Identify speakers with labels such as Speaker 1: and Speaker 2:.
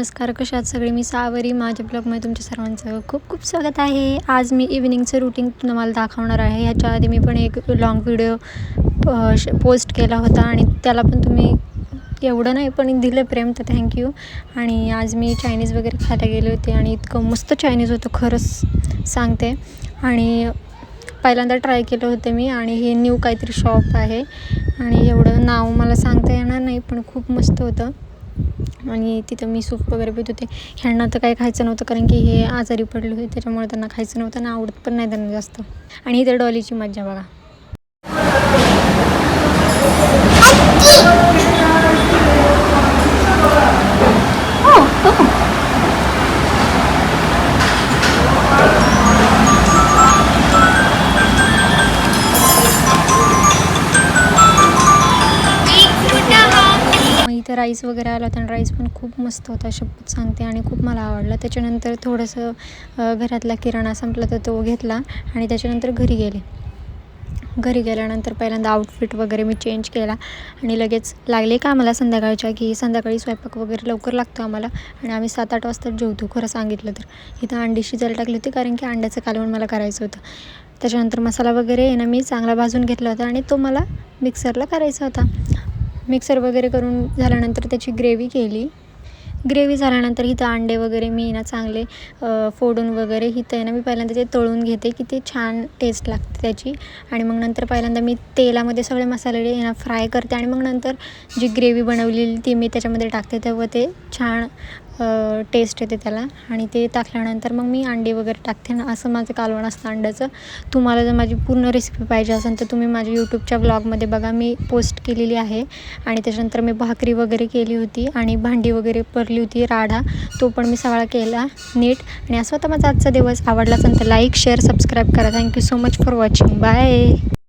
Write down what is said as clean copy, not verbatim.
Speaker 1: नमस्कार, कशा आहात सगळे. मी सावरी. माझ्या ब्लॉगमध्ये तुमच्या सर्वांचं खूप खूप स्वागत आहे. आज मी इव्हिनिंगचं रूटीन तुम्हाला दाखवणार आहे. ह्याच्या आधी मी पण एक लाँग व्हिडिओ पोस्ट केला होता आणि त्याला पण तुम्ही एवढं नाही पण दिलं प्रेम, तर थँक्यू. आणि आज मी चायनीज वगैरे खायला गेले होते आणि इतकं मस्त चायनीज होतं, खरंच सांगते. आणि पहिल्यांदा ट्राय केलं होतं मी. आणि हे न्यू काहीतरी शॉप आहे आणि एवढं नाव मला सांगता येणार नाही, पण खूप मस्त होतं. आणि तिथं मी सूप वगैरे पित होते. ह्यांना तर काही खायचं नव्हतं, कारण की हे आजारी पडले होते, त्याच्यामुळे त्यांना खायचं नव्हतं ना, आवडत पण नाही त्यांना जास्त. आणि इथं डॉलीची मज्जा बघा. इथं राईस वगैरे आला होता आणि राईस पण खूप मस्त होता, शपथ सांगते. आणि खूप मला आवडला. त्याच्यानंतर थोडंसं घरातला किराणा संपला तर तो घेतला आणि त्याच्यानंतर घरी गेल्यानंतर पहिल्यांदा आउटफिट वगैरे मी चेंज केला आणि लगेच लागले का आम्हाला संध्याकाळच्या, की संध्याकाळी स्वयंपाक वगैरे लवकर लागतो आम्हाला. आणि आम्ही 7-8 वाजता जेवतो, खरं सांगितलं तर. इथं अंडी शिजायला टाकली होती, कारण की अंड्याचं कालवण मला करायचं होतं. त्याच्यानंतर मसाला वगैरे आहे ना मी चांगला भाजून घेतला होता आणि तो मला मिक्सरला करायचा होता. मिक्सर वगैरे करून झाल्यानंतर त्याची ग्रेव्ही केली. ग्रेव्ही झाल्यानंतर इथं अंडे वगैरे मी ना चांगले फोडून वगैरे इथं आहे ना मी पहिल्यांदा ते तळून घेते, की ते छान टेस्ट लागते त्याची. आणि मग नंतर पहिल्यांदा मी तेलामध्ये सगळे मसाले ना फ्राय करते आणि मग नंतर जी ग्रेव्ही बनवलेली ती मी त्याच्यामध्ये टाकते, तेव्हा ते छान टेस्ट येते त्याला. आणि ते टाकल्यानंतर मग मी अंडे वगैरे टाकते ना. असं माझं कालवण असतं अंड्याचं. तुम्हाला जर माझी पूर्ण रेसिपी पाहिजे असेल तर तुम्ही माझ्या यूट्यूबच्या ब्लॉगमध्ये बघा, मी पोस्ट केलेली आहे. आणि त्याच्यानंतर मी भाकरी वगैरे केली होती आणि भांडी वगैरे भरली होती, राडा तो पण मी सगळा केला नीट. आणि असं होता माझा आजचा दिवस. आवडला असेल तर लाईक, शेअर, सबस्क्राईब करा. Thank you so much for watching. Bye.